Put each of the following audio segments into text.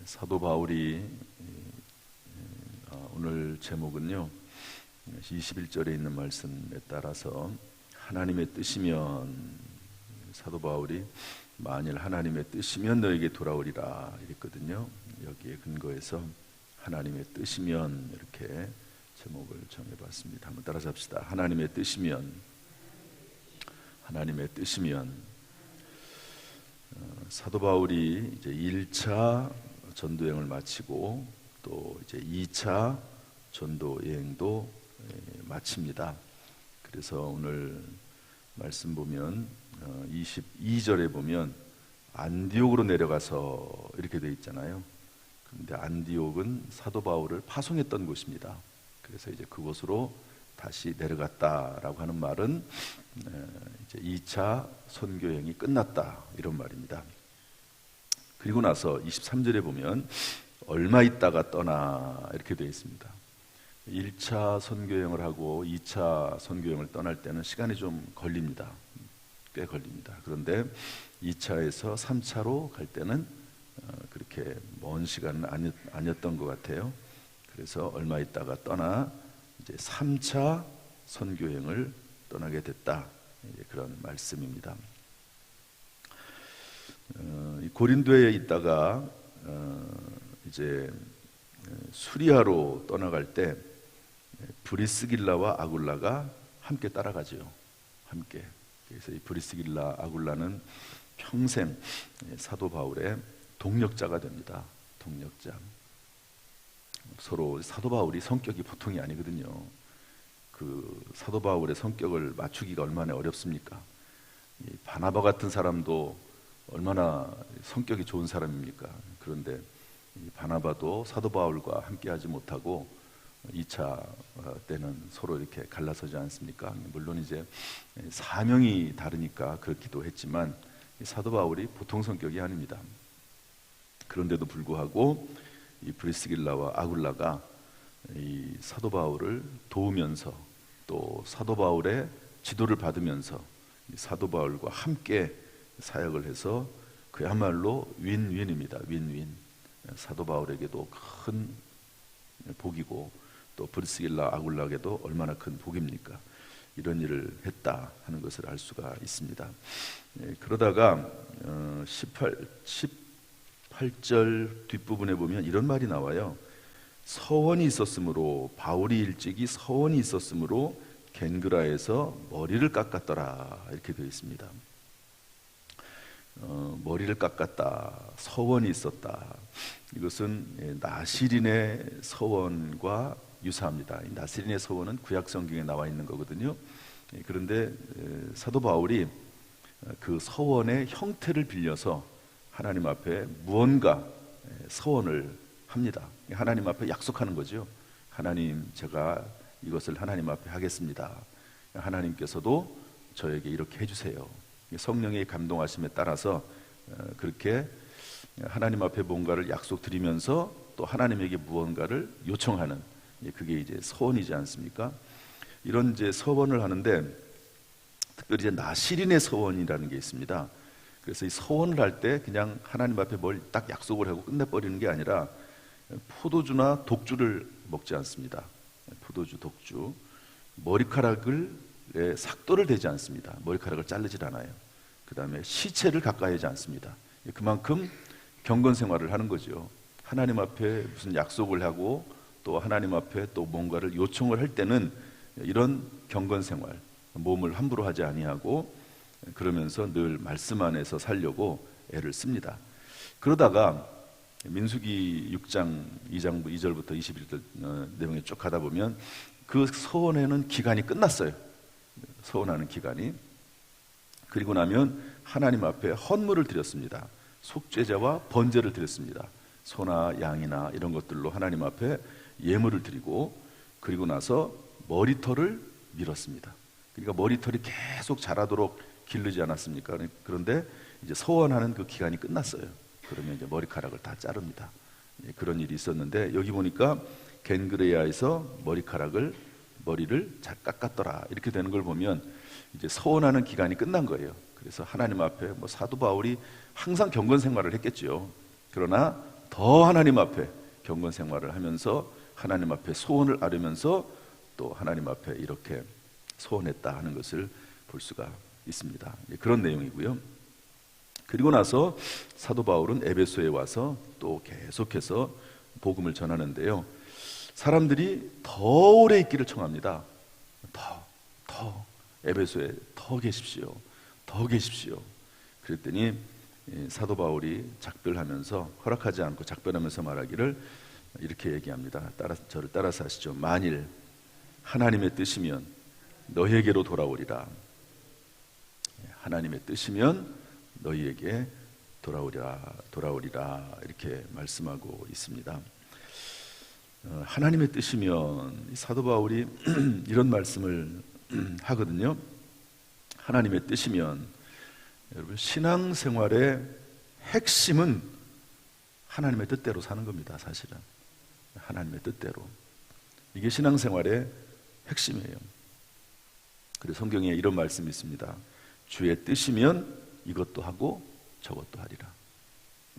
사도 바울이 오늘 제목은요 21절에 있는 말씀에 따라서 하나님의 뜻이면, 사도 바울이 만일 하나님의 뜻이면 너에게 돌아오리라 이랬거든요. 여기에 근거해서 하나님의 뜻이면 이렇게 제목을 정해봤습니다. 한번 따라서 합시다. 하나님의 뜻이면, 하나님의 뜻이면. 사도 바울이 이제 1차 전도 여행을 마치고 또 이제 2차 전도 여행도 마칩니다. 그래서 오늘 말씀 보면 22절에 보면 안디옥으로 내려가서 이렇게 되어 있잖아요. 그런데 안디옥은 사도 바울을 파송했던 곳입니다. 그래서 이제 그곳으로 다시 내려갔다라고 하는 말은 이제 2차 선교 여행이 끝났다 이런 말입니다. 그리고 나서 23절에 보면 얼마 있다가 떠나 이렇게 되어 있습니다. 1차 선교여행을 하고 2차 선교여행을 떠날 때는 시간이 좀 걸립니다. 꽤 걸립니다. 그런데 2차에서 3차로 갈 때는 그렇게 먼 시간은 아니었던 것 같아요. 그래서 얼마 있다가 떠나 이제 3차 선교여행을 떠나게 됐다. 그런 말씀입니다. 고린도에 있다가 이제 수리아로 떠나갈 때 브리스길라와 아굴라가 함께 따라가죠. 함께. 그래서 이 브리스길라, 아굴라는 평생 사도 바울의 동력자가 됩니다. 동력자. 서로 사도 바울이 성격이 보통이 아니거든요. 그 사도 바울의 성격을 맞추기가 얼마나 어렵습니까? 이 바나바 같은 사람도 얼마나 성격이 좋은 사람입니까? 그런데 이 바나바도 사도 바울과 함께하지 못하고 2차 때는 서로 이렇게 갈라서지 않습니까? 물론 이제 사명이 다르니까 그렇기도 했지만 사도 바울이 보통 성격이 아닙니다. 그런데도 불구하고 이 브리스길라와 아굴라가 이 사도 바울을 도우면서 또 사도 바울의 지도를 받으면서 사도 바울과 함께 사역을 해서 그야말로 윈윈입니다. 윈윈. 사도 바울에게도 큰 복이고 또 브리스길라 아굴라에게도 얼마나 큰 복입니까? 이런 일을 했다 하는 것을 알 수가 있습니다. 그러다가 18절 뒷부분에 보면 이런 말이 나와요. 서원이 있었으므로, 바울이 일찍이 서원이 있었으므로 겐그라에서 머리를 깎았더라 이렇게 되어 있습니다. 머리를 깎았다, 서원이 있었다. 이것은 나시린의 서원과 유사합니다. 나시린의 서원은 구약 성경에 나와 있는 거거든요. 그런데 사도 바울이 그 서원의 형태를 빌려서 하나님 앞에 무언가 서원을 합니다. 하나님 앞에 약속하는 거죠. 하나님, 제가 이것을 하나님 앞에 하겠습니다. 하나님께서도 저에게 이렇게 해주세요. 성령의 감동하심에 따라서 그렇게 하나님 앞에 뭔가를 약속드리면서 또 하나님에게 무언가를 요청하는, 그게 이제 서원이지 않습니까? 이런 이제 서원을 하는데 특별히 이제 나시린의 서원이라는 게 있습니다. 그래서 이 서원을 할 때 그냥 하나님 앞에 뭘 딱 약속을 하고 끝내버리는 게 아니라 포도주나 독주를 먹지 않습니다. 포도주, 독주. 머리카락을 삭도를 대지 않습니다. 머리카락을 자르질 않아요. 그 다음에 시체를 가까이 하지 않습니다. 그만큼 경건 생활을 하는 거죠. 하나님 앞에 무슨 약속을 하고 또 하나님 앞에 또 뭔가를 요청을 할 때는 이런 경건 생활, 몸을 함부로 하지 아니하고 그러면서 늘 말씀 안에서 살려고 애를 씁니다. 그러다가 민수기 6장 2장부 2절부터 21절 내용에 쭉 가다 보면 그 서원에는 기간이 끝났어요. 서원하는 기간이. 그리고 나면 하나님 앞에 헌물을 드렸습니다. 속죄제와 번제를 드렸습니다. 소나 양이나 이런 것들로 하나님 앞에 예물을 드리고, 그리고 나서 머리털을 밀었습니다. 그러니까 머리털이 계속 자라도록 기르지 않았습니까? 그런데 이제 서원하는 그 기간이 끝났어요. 그러면 이제 머리카락을 다 자릅니다. 그런 일이 있었는데 여기 보니까 겐그레아에서 머리를 잘 깎았더라 이렇게 되는 걸 보면 이제 서원하는 기간이 끝난 거예요. 그래서 하나님 앞에 사도 바울이 항상 경건 생활을 했겠죠. 그러나 더 하나님 앞에 경건 생활을 하면서 하나님 앞에 소원을 아뢰면서 또 하나님 앞에 이렇게 소원했다 하는 것을 볼 수가 있습니다. 그런 내용이고요. 그리고 나서 사도 바울은 에베소에 와서 또 계속해서 복음을 전하는데요. 사람들이 더 오래 있기를 청합니다. 더 에베소에 더 계십시오. 더 계십시오. 그랬더니 사도 바울이 작별하면서, 허락하지 않고 작별하면서 말하기를 이렇게 얘기합니다. 저를 따라서 하시죠. 만일 하나님의 뜻이면 너희에게로 돌아오리라. 하나님의 뜻이면 너희에게 돌아오리라 이렇게 말씀하고 있습니다. 하나님의 뜻이면, 사도 바울이 이런 말씀을 하거든요. 하나님의 뜻이면, 여러분, 신앙생활의 핵심은 하나님의 뜻대로 사는 겁니다. 사실은 하나님의 뜻대로, 이게 신앙생활의 핵심이에요. 그래서 성경에 이런 말씀이 있습니다. 주의 뜻이면 이것도 하고 저것도 하리라.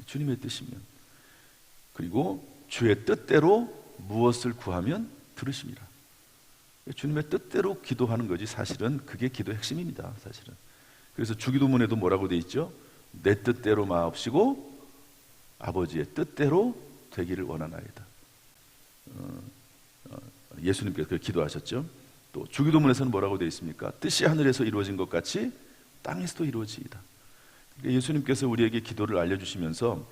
주님의 뜻이면, 그리고 주의 뜻대로 무엇을 구하면 들으심이라. 주님의 뜻대로 기도하는 거지, 사실은 그게 기도의 핵심입니다. 사실은. 그래서 주기도문에도 뭐라고 돼 있죠? 내 뜻대로 마옵시고 아버지의 뜻대로 되기를 원하나이다. 예수님께서 그렇게 기도하셨죠. 또 주기도문에서는 뭐라고 돼 있습니까? 뜻이 하늘에서 이루어진 것 같이 땅에서도 이루어지이다. 예수님께서 우리에게 기도를 알려주시면서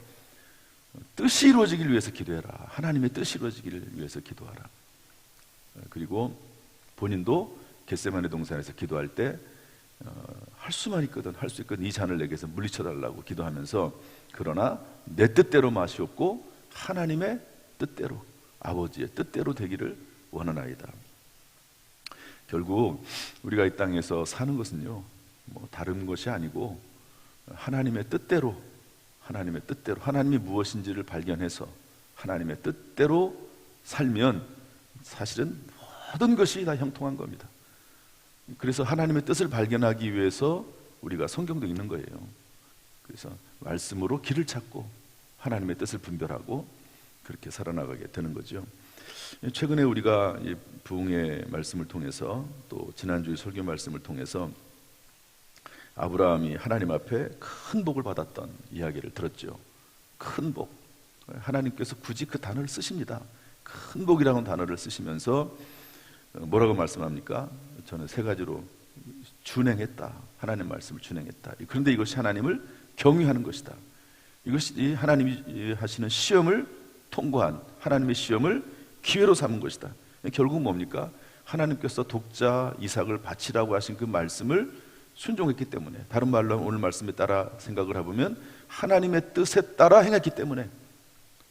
뜻이 이루어지기를 위해서 기도해라. 하나님의 뜻이 이루어지기를 위해서 기도하라. 그리고 본인도 겟세마네 동산에서 기도할 때 할 수만 있거든, 할 수 있거든, 이 잔을 내게서 물리쳐달라고 기도하면서, 그러나 내 뜻대로 마시옵고 하나님의 뜻대로, 아버지의 뜻대로 되기를 원하나이다. 결국 우리가 이 땅에서 사는 것은요, 뭐 다른 것이 아니고 하나님의 뜻대로, 하나님이 무엇인지를 발견해서 하나님의 뜻대로 살면 사실은 모든 것이 다 형통한 겁니다. 그래서 하나님의 뜻을 발견하기 위해서 우리가 성경도 읽는 거예요. 그래서 말씀으로 길을 찾고 하나님의 뜻을 분별하고 그렇게 살아나가게 되는 거죠. 최근에 우리가 이 부흥의 말씀을 통해서, 또 지난주의 설교 말씀을 통해서 아브라함이 하나님 앞에 큰 복을 받았던 이야기를 들었죠. 큰 복. 하나님께서 굳이 그 단어를 쓰십니다. 큰 복이라는 단어를 쓰시면서 뭐라고 말씀합니까? 저는 세 가지로 준행했다. 하나님 말씀을 준행했다. 그런데 이것이 하나님을 경유하는 것이다. 이것이 하나님이 하시는 시험을 통과한, 하나님의 시험을 기회로 삼은 것이다. 결국 뭡니까? 하나님께서 독자 이삭을 바치라고 하신 그 말씀을 순종했기 때문에, 다른 말로 오늘 말씀에 따라 생각을 해보면 하나님의 뜻에 따라 행했기 때문에,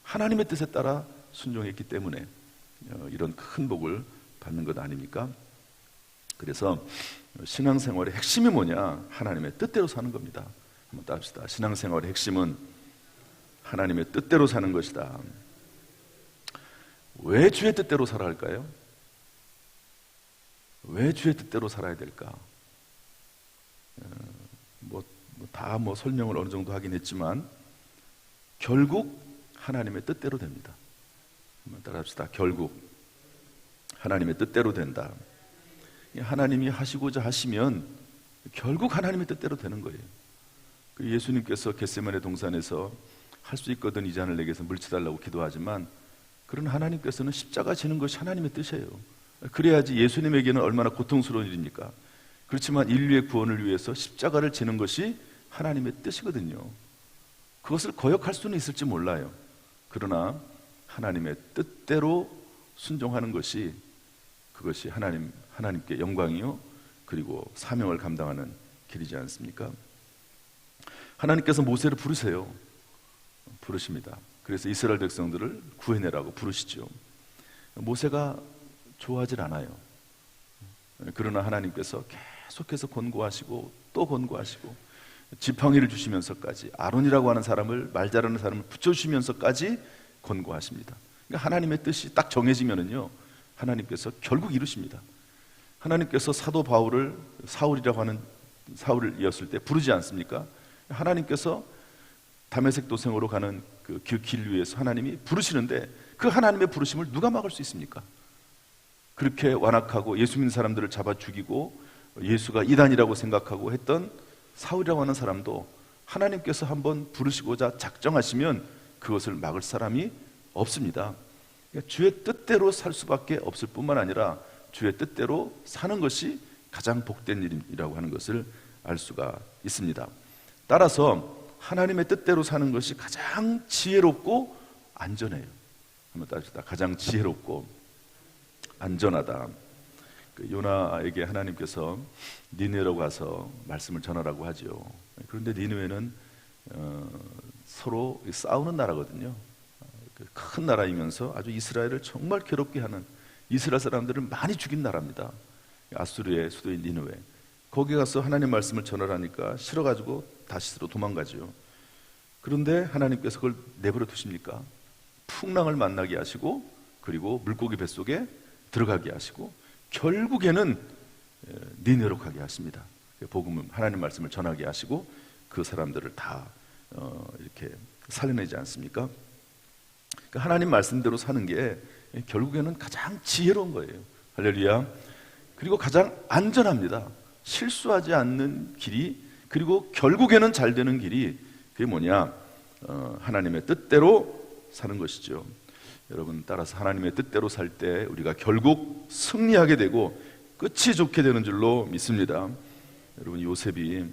하나님의 뜻에 따라 순종했기 때문에 이런 큰 복을 받는 것 아닙니까? 그래서 신앙생활의 핵심이 뭐냐? 하나님의 뜻대로 사는 겁니다. 한번 따릅시다. 신앙생활의 핵심은 하나님의 뜻대로 사는 것이다. 왜 주의 뜻대로 살아야 할까요? 왜 주의 뜻대로 살아야 될까? 다 설명을 어느 정도 하긴 했지만 결국 하나님의 뜻대로 됩니다. 한번 따라합시다. 결국 하나님의 뜻대로 된다. 하나님이 하시고자 하시면 결국 하나님의 뜻대로 되는 거예요. 예수님께서 겟세마네 동산에서 할 수 있거든 이 잔을 내게서 물치달라고 기도하지만, 그런 하나님께서는 십자가 지는 것이 하나님의 뜻이에요. 그래야지 예수님에게는 얼마나 고통스러운 일입니까? 그렇지만 인류의 구원을 위해서 십자가를 지는 것이 하나님의 뜻이거든요. 그것을 거역할 수는 있을지 몰라요. 그러나 하나님의 뜻대로 순종하는 것이, 그것이 하나님께 영광이요, 그리고 사명을 감당하는 길이지 않습니까? 하나님께서 모세를 부르십니다. 그래서 이스라엘 백성들을 구해내라고 부르시죠. 모세가 좋아하질 않아요. 그러나 하나님께서 계속해서 권고하시고 또 권고하시고, 지팡이를 주시면서까지 아론이라고 하는 사람을, 말 잘하는 사람을 붙여주시면서까지 권고하십니다. 그러니까 하나님의 뜻이 딱 정해지면은요, 하나님께서 결국 이루십니다. 하나님께서 사도 바울을 사울이라고 하는 사울이었을 때 부르지 않습니까? 하나님께서 다메섹 도성으로 가는 그 길 위에서 하나님이 부르시는데 그 하나님의 부르심을 누가 막을 수 있습니까? 그렇게 완악하고 예수 믿는 사람들을 잡아 죽이고 예수가 이단이라고 생각하고 했던 사울이라고 하는 사람도 하나님께서 한번 부르시고자 작정하시면 그것을 막을 사람이 없습니다. 그러니까 주의 뜻대로 살 수밖에 없을 뿐만 아니라 주의 뜻대로 사는 것이 가장 복된 일이라고 하는 것을 알 수가 있습니다. 따라서 하나님의 뜻대로 사는 것이 가장 지혜롭고 안전해요. 한번 따집시다. 가장 지혜롭고 안전하다. 요나에게 하나님께서 니느웨로 가서 말씀을 전하라고 하죠. 그런데 니느웨는 서로 싸우는 나라거든요. 큰 나라이면서 아주 이스라엘을 정말 괴롭게 하는, 이스라엘 사람들을 많이 죽인 나라입니다. 아수르의 수도인 니느웨. 거기 가서 하나님 말씀을 전하라니까 싫어가지고 다시스로 도망가죠. 그런데 하나님께서 그걸 내버려 두십니까? 풍랑을 만나게 하시고 그리고 물고기 뱃속에 들어가게 하시고 결국에는 니느웨로 가게 하십니다. 복음, 하나님 말씀을 전하게 하시고 그 사람들을 다 이렇게 살려내지 않습니까? 그러니까 하나님 말씀대로 사는 게 결국에는 가장 지혜로운 거예요. 할렐루야. 그리고 가장 안전합니다. 실수하지 않는 길이, 그리고 결국에는 잘 되는 길이, 그게 뭐냐? 하나님의 뜻대로 사는 것이죠. 여러분, 따라서 하나님의 뜻대로 살 때 우리가 결국 승리하게 되고 끝이 좋게 되는 줄로 믿습니다. 여러분, 요셉이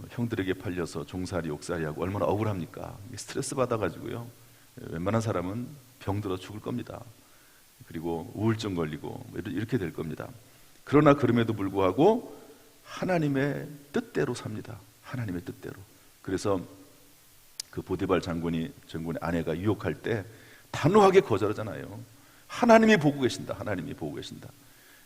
형들에게 팔려서 종살이 옥살이하고 얼마나 억울합니까? 스트레스 받아가지고요, 웬만한 사람은 병들어 죽을 겁니다. 그리고 우울증 걸리고 이렇게 될 겁니다. 그러나 그럼에도 불구하고 하나님의 뜻대로 삽니다. 하나님의 뜻대로. 그래서 그 보디발 장군의 아내가 유혹할 때 단호하게 거절하잖아요. 하나님이 보고 계신다. 하나님이 보고 계신다.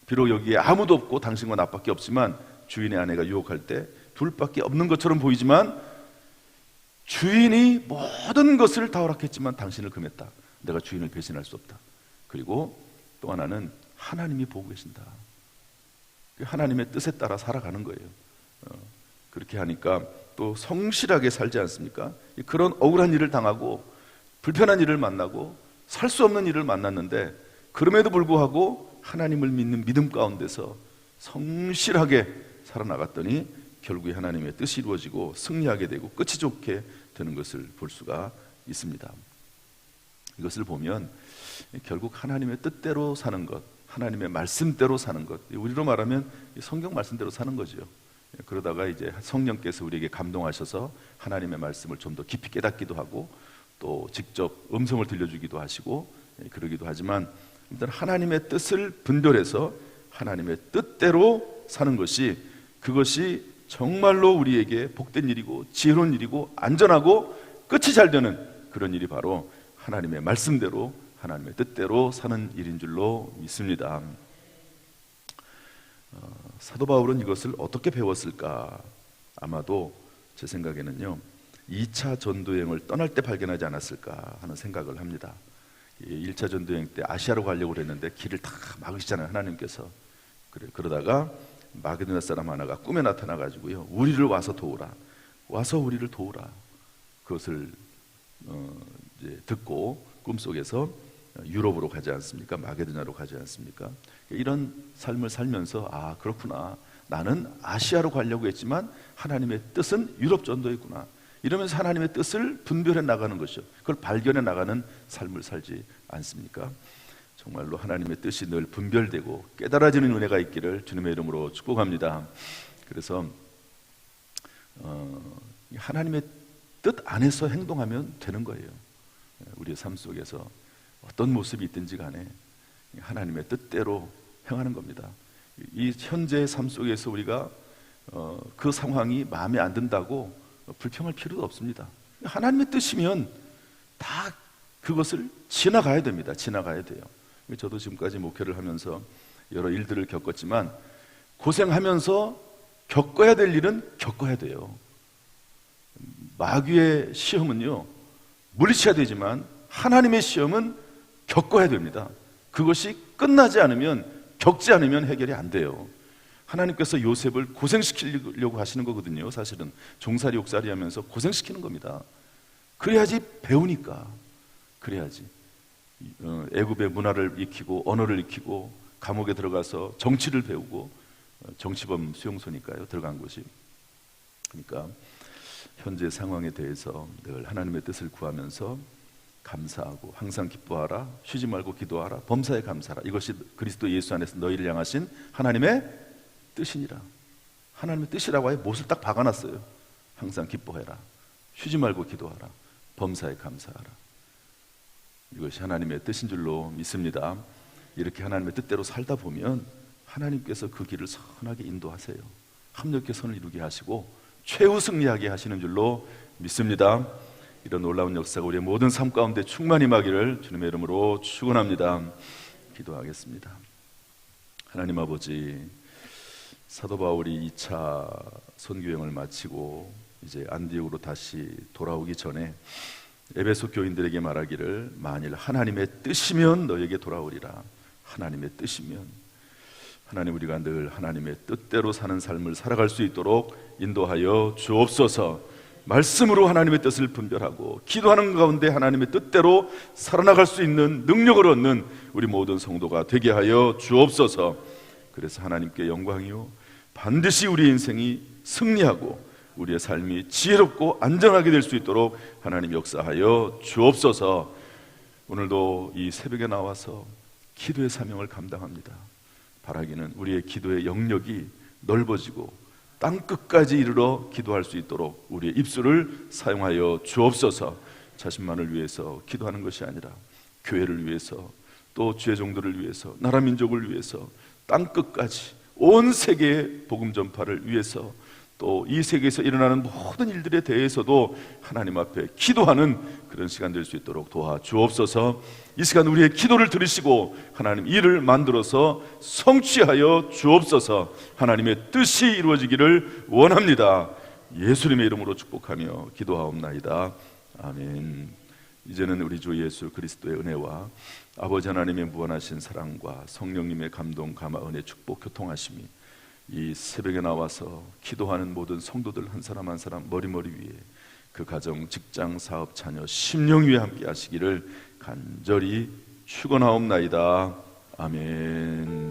비록 여기에 아무도 없고 당신과 나밖에 없지만 주인의 아내가 유혹할 때 둘밖에 없는 것처럼 보이지만 주인이 모든 것을 다 허락했지만 당신을 금했다. 내가 주인을 배신할 수 없다. 그리고 또 하나는 하나님이 보고 계신다. 하나님의 뜻에 따라 살아가는 거예요. 그렇게 하니까 또 성실하게 살지 않습니까? 그런 억울한 일을 당하고 불편한 일을 만나고 살 수 없는 일을 만났는데 그럼에도 불구하고 하나님을 믿는 믿음 가운데서 성실하게 살아나갔더니 결국에 하나님의 뜻이 이루어지고 승리하게 되고 끝이 좋게 되는 것을 볼 수가 있습니다. 이것을 보면 결국 하나님의 뜻대로 사는 것, 하나님의 말씀대로 사는 것, 우리로 말하면 성경 말씀대로 사는 거죠. 그러다가 이제 성령께서 우리에게 감동하셔서 하나님의 말씀을 좀 더 깊이 깨닫기도 하고 또 직접 음성을 들려주기도 하시고 그러기도 하지만 일단 하나님의 뜻을 분별해서 하나님의 뜻대로 사는 것이, 그것이 정말로 우리에게 복된 일이고 지혜로운 일이고 안전하고 끝이 잘 되는 그런 일이 바로 하나님의 말씀대로 하나님의 뜻대로 사는 일인 줄로 믿습니다. 사도 바울은 이것을 어떻게 배웠을까? 아마도 제 생각에는요, 2차 전도여행을 떠날 때 발견하지 않았을까 하는 생각을 합니다. 1차 전도여행 때 아시아로 가려고 그랬는데 길을 다 막으시잖아요, 하나님께서. 그러다가 마게도냐 사람 하나가 꿈에 나타나가지고요, 우리를 와서 도우라, 와서 우리를 도우라. 그것을 이제 듣고 꿈속에서 유럽으로 가지 않습니까? 마게도냐로 가지 않습니까? 이런 삶을 살면서 아, 그렇구나, 나는 아시아로 가려고 했지만 하나님의 뜻은 유럽 전도였구나, 이러면서 하나님의 뜻을 분별해 나가는 것이죠. 그걸 발견해 나가는 삶을 살지 않습니까? 정말로 하나님의 뜻이 늘 분별되고 깨달아지는 은혜가 있기를 주님의 이름으로 축복합니다. 그래서 하나님의 뜻 안에서 행동하면 되는 거예요. 우리의 삶 속에서 어떤 모습이 있든지 간에 하나님의 뜻대로 행하는 겁니다. 이 현재의 삶 속에서 우리가 그 상황이 마음에 안 든다고 불평할 필요도 없습니다. 하나님의 뜻이면 다 그것을 지나가야 됩니다. 지나가야 돼요. 저도 지금까지 목회를 하면서 여러 일들을 겪었지만 고생하면서 겪어야 될 일은 겪어야 돼요. 마귀의 시험은요, 물리쳐야 되지만 하나님의 시험은 겪어야 됩니다. 그것이 끝나지 않으면, 겪지 않으면 해결이 안 돼요. 하나님께서 요셉을 고생시키려고 하시는 거거든요. 사실은 종살이 옥살이 하면서 고생시키는 겁니다. 그래야지 배우니까. 그래야지 애굽의 문화를 익히고 언어를 익히고 감옥에 들어가서 정치를 배우고, 정치범 수용소니까요, 들어간 곳이. 그러니까 현재 상황에 대해서 늘 하나님의 뜻을 구하면서 감사하고 항상 기뻐하라, 쉬지 말고 기도하라, 범사에 감사하라. 이것이 그리스도 예수 안에서 너희를 향하신 하나님의 뜻이니라. 하나님의 뜻이라고 아예 못을 딱 박아놨어요. 항상 기뻐해라, 쉬지 말고 기도하라, 범사에 감사하라. 이것이 하나님의 뜻인 줄로 믿습니다. 이렇게 하나님의 뜻대로 살다 보면 하나님께서 그 길을 선하게 인도하세요. 합력의 선을 이루게 하시고 최후 승리하게 하시는 줄로 믿습니다. 이런 놀라운 역사가 우리의 모든 삶 가운데 충만히 임하기를 주님의 이름으로 축원합니다. 기도하겠습니다. 하나님 아버지, 사도 바울이 2차 선교여행을 마치고 이제 안디옥으로 다시 돌아오기 전에 에베소 교인들에게 말하기를, 만일 하나님의 뜻이면 너에게 돌아오리라. 하나님의 뜻이면, 하나님, 우리가 늘 하나님의 뜻대로 사는 삶을 살아갈 수 있도록 인도하여 주옵소서. 말씀으로 하나님의 뜻을 분별하고 기도하는 가운데 하나님의 뜻대로 살아나갈 수 있는 능력을 얻는 우리 모든 성도가 되게 하여 주옵소서. 그래서 하나님께 영광이요, 반드시 우리 인생이 승리하고 우리의 삶이 지혜롭고 안전하게 될 수 있도록 하나님 역사하여 주옵소서. 오늘도 이 새벽에 나와서 기도의 사명을 감당합니다. 바라기는 우리의 기도의 영역이 넓어지고 땅 끝까지 이르러 기도할 수 있도록 우리의 입술을 사용하여 주옵소서. 자신만을 위해서 기도하는 것이 아니라 교회를 위해서, 또 주의 종들을 위해서, 나라 민족을 위해서, 땅 끝까지 온 세계의 복음 전파를 위해서, 또 이 세계에서 일어나는 모든 일들에 대해서도 하나님 앞에 기도하는 그런 시간 될 수 있도록 도와주옵소서. 이 시간 우리의 기도를 들으시고 하나님 일을 만들어서 성취하여 주옵소서. 하나님의 뜻이 이루어지기를 원합니다. 예수님의 이름으로 축복하며 기도하옵나이다. 아멘. 이제는 우리 주 예수 그리스도의 은혜와 아버지 하나님의 무한하신 사랑과 성령님의 감동, 감화, 은혜, 축복, 교통하심이 이 새벽에 나와서 기도하는 모든 성도들 한 사람 한 사람 머리머리 위에, 그 가정, 직장, 사업, 자녀, 심령 위에 함께 하시기를 간절히 축원하옵나이다. 아멘.